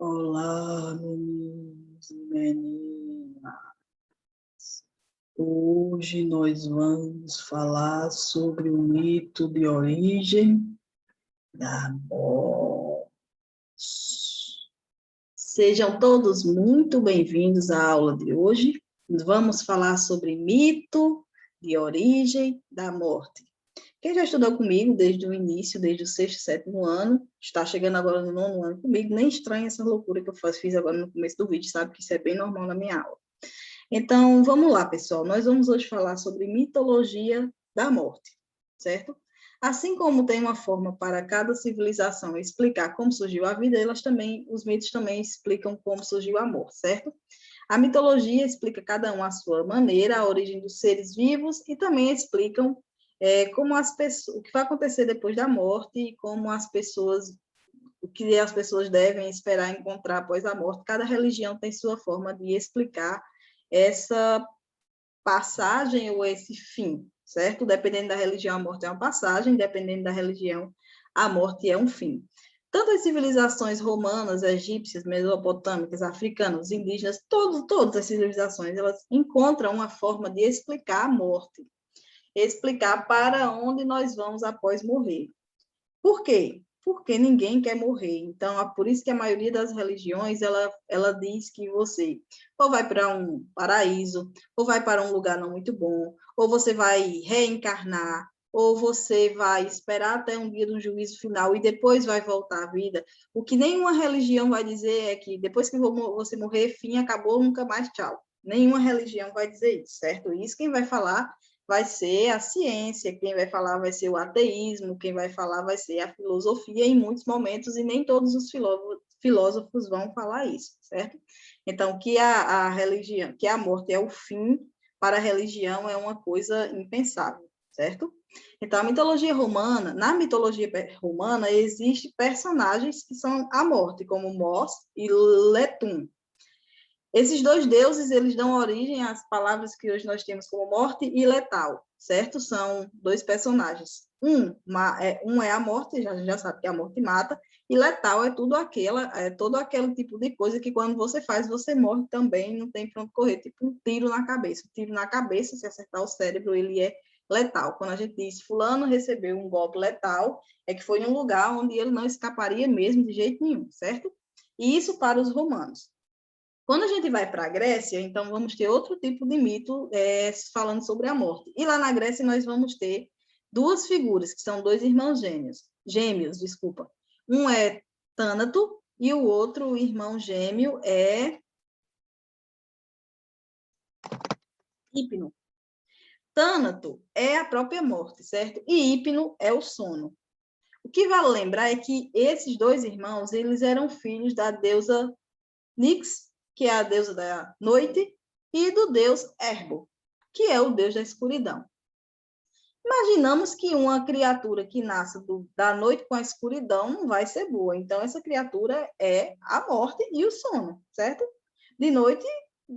Olá, meninos e meninas. Hoje nós vamos falar sobre o mito de origem da morte. Sejam todos muito bem-vindos à aula de hoje. Vamos falar sobre mito de origem da morte. Quem já estudou comigo desde o início, desde o 6º, 7º ano, está chegando agora no 9º ano comigo, nem estranha essa loucura que eu fiz agora no começo do vídeo, sabe que isso é bem normal na minha aula. Então, vamos lá, pessoal. Nós vamos hoje falar sobre mitologia da morte, certo? Assim como tem uma forma para cada civilização explicar como surgiu a vida, os mitos também explicam como surgiu a morte, certo? A mitologia explica cada um à sua maneira, a origem dos seres vivos e também explicam como o que vai acontecer depois da morte e o que as pessoas devem esperar encontrar após a morte. Cada religião tem sua forma de explicar essa passagem ou esse fim, certo? Dependendo da religião, a morte é uma passagem, dependendo da religião, a morte é um fim. Tanto as civilizações romanas, egípcias, mesopotâmicas, africanas, indígenas, todas as civilizações, elas encontram uma forma de explicar a morte, explicar para onde nós vamos após morrer. Por quê? Porque ninguém quer morrer. Então, por isso que a maioria das religiões, ela diz que você ou vai para um paraíso, ou vai para um lugar não muito bom, ou você vai reencarnar, ou você vai esperar até um dia do juízo final e depois vai voltar à vida. O que nenhuma religião vai dizer é que depois que você morrer, fim, acabou, nunca mais, tchau. Nenhuma religião vai dizer isso, certo? Isso quem vai falar vai ser a ciência, quem vai falar vai ser o ateísmo, quem vai falar vai ser a filosofia em muitos momentos, e nem todos os filósofos vão falar isso, certo? Então, que a religião, que a morte é o fim, para a religião é uma coisa impensável, certo? Então, na mitologia romana, existem personagens que são a morte, como Mós e Letum. Esses dois deuses, eles dão origem às palavras que hoje nós temos como morte e letal, certo? São dois personagens. Um é a morte, já sabe que a morte mata, e letal é todo aquele tipo de coisa que quando você faz, você morre também, não tem para onde correr, tipo um tiro na cabeça. Um tiro na cabeça, se acertar o cérebro, ele é letal. Quando a gente diz fulano recebeu um golpe letal, é que foi em um lugar onde ele não escaparia mesmo de jeito nenhum, certo? E isso para os romanos. Quando a gente vai para a Grécia, então vamos ter outro tipo de mito falando sobre a morte. E lá na Grécia nós vamos ter duas figuras, que são dois irmãos gêmeos, desculpa. Um é Tânato e o outro irmão gêmeo é Hipno. Tânato é a própria morte, certo? E Hipno é o sono. O que vale lembrar é que esses dois irmãos, eles eram filhos da deusa Nix, que é a deusa da noite, e do deus Herbo, que é o deus da escuridão. Imaginamos que uma criatura que nasce da noite com a escuridão não vai ser boa. Então, essa criatura é a morte e o sono, certo? De noite,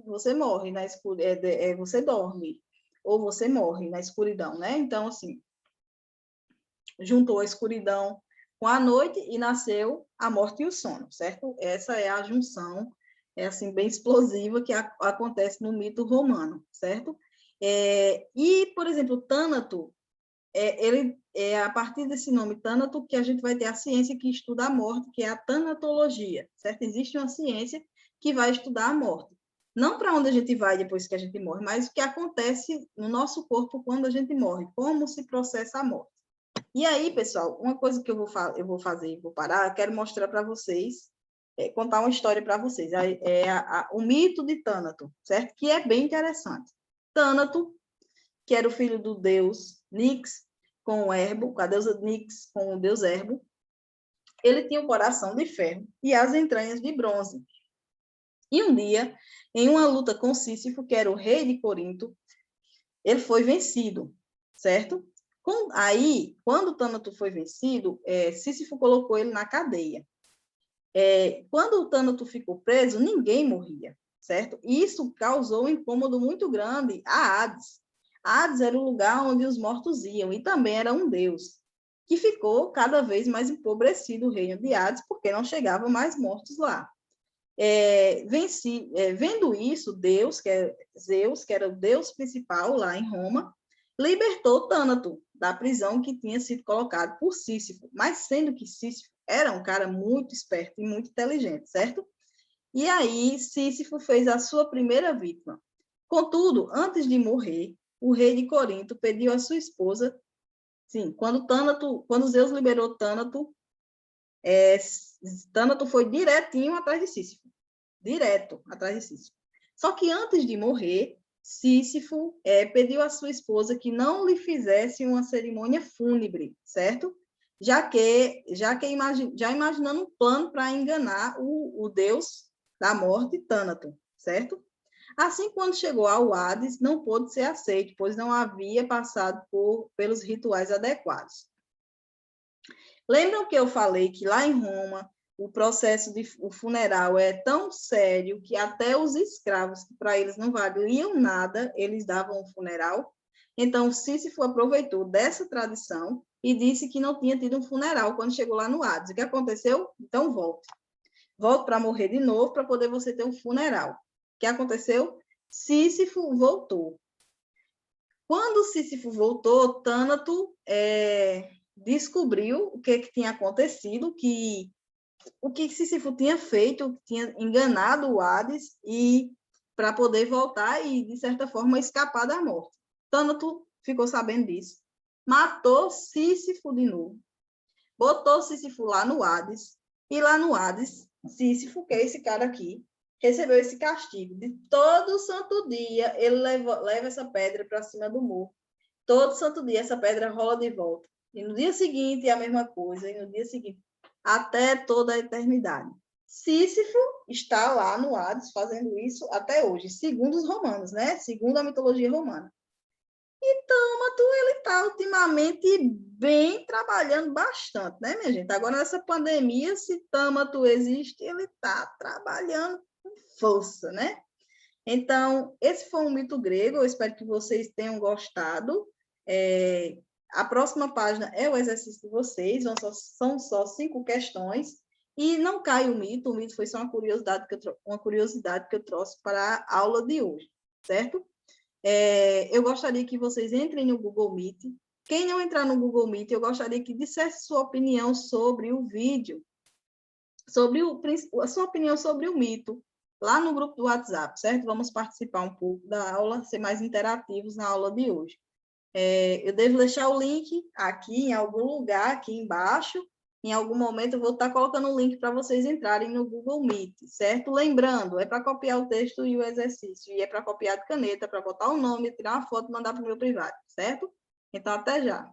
você morre, você dorme, ou você morre na escuridão, né? Então, assim, juntou a escuridão com a noite e nasceu a morte e o sono, certo? Essa é a junção, assim, bem explosiva que acontece no mito romano, certo? E, por exemplo, Tânato, ele é a partir desse nome Tânato que a gente vai ter a ciência que estuda a morte, que é a tanatologia, certo? Existe uma ciência que vai estudar a morte. Não para onde a gente vai depois que a gente morre, mas o que acontece no nosso corpo quando a gente morre, como se processa a morte. E aí, pessoal, uma coisa que eu vou fazer, vou parar, eu quero mostrar para vocês, contar uma história para vocês. O mito de Tânato, certo? Que é bem interessante. Tânato, que era o filho do deus Nix com o Herbo, com a deusa Nix com o deus Herbo, ele tinha o coração de ferro e as entranhas de bronze. E um dia, em uma luta com Sísifo, que era o rei de Corinto, ele foi vencido, certo? Aí, quando Tânato foi vencido, Sísifo colocou ele na cadeia. Quando o Tânato ficou preso, ninguém morria, certo? E isso causou um incômodo muito grande a Hades. Hades era o lugar onde os mortos iam, e também era um deus, que ficou cada vez mais empobrecido o reino de Hades, porque não chegavam mais mortos lá. vendo isso, Deus, que é Zeus, que era o deus principal lá em Roma, libertou Tânato da prisão que tinha sido colocado por Sísifo, mas sendo que Sísifo era um cara muito esperto e muito inteligente, certo? E aí Sísifo fez a sua primeira vítima. Contudo, antes de morrer, o rei de Corinto pediu à sua esposa, sim, quando Zeus liberou Tânato, Tânato foi direitinho atrás de Sísifo, direto atrás de Sísifo. Só que antes de morrer, Sísifo pediu à sua esposa que não lhe fizesse uma cerimônia fúnebre, certo? Já imaginando um plano para enganar o deus da morte, Tânato, certo? Assim, quando chegou ao Hades, não pôde ser aceito, pois não havia passado pelos rituais adequados. Lembram que eu falei que lá em Roma o processo o funeral é tão sério que até os escravos, que para eles não valiam nada, eles davam um funeral? Então, Sísifo aproveitou dessa tradição e disse que não tinha tido um funeral quando chegou lá no Hades. O que aconteceu? Então, volte. Volte para morrer de novo, para poder você ter um funeral. O que aconteceu? Sísifo voltou. Quando Sísifo voltou, Tânato descobriu o que tinha acontecido, o que Sísifo tinha feito, tinha enganado o Hades e para poder voltar e, de certa forma, escapar da morte. Tânato ficou sabendo disso, matou Sísifo de novo, botou Sísifo lá no Hades, e lá no Hades, Sísifo, que é esse cara aqui, recebeu esse castigo. De todo santo dia, ele leva essa pedra para cima do morro. Todo santo dia, essa pedra rola de volta. E no dia seguinte, é a mesma coisa. E no dia seguinte, até toda a eternidade. Sísifo está lá no Hades fazendo isso até hoje, segundo os romanos, né? Segundo a mitologia romana. E Tâmato, ele está ultimamente bem trabalhando bastante, né, minha gente? Agora, nessa pandemia, se Tâmato existe, ele está trabalhando com força, né? Então, esse foi um mito grego, eu espero que vocês tenham gostado. A próxima página é o exercício de vocês, são só 5 questões, e não cai o mito foi só uma curiosidade que eu trouxe para a aula de hoje, certo? Eu gostaria que vocês entrem no Google Meet. Quem não entrar no Google Meet, eu gostaria que dissesse sua opinião sobre o vídeo, a sua opinião sobre o mito, lá no grupo do WhatsApp, certo? Vamos participar um pouco da aula, ser mais interativos na aula de hoje. Eu devo deixar o link aqui em algum lugar, aqui embaixo. Em algum momento eu vou estar colocando o link para vocês entrarem no Google Meet, certo? Lembrando, é para copiar o texto e o exercício, e é para copiar de caneta, para botar o nome, tirar uma foto e mandar para o meu privado, certo? Então, até já.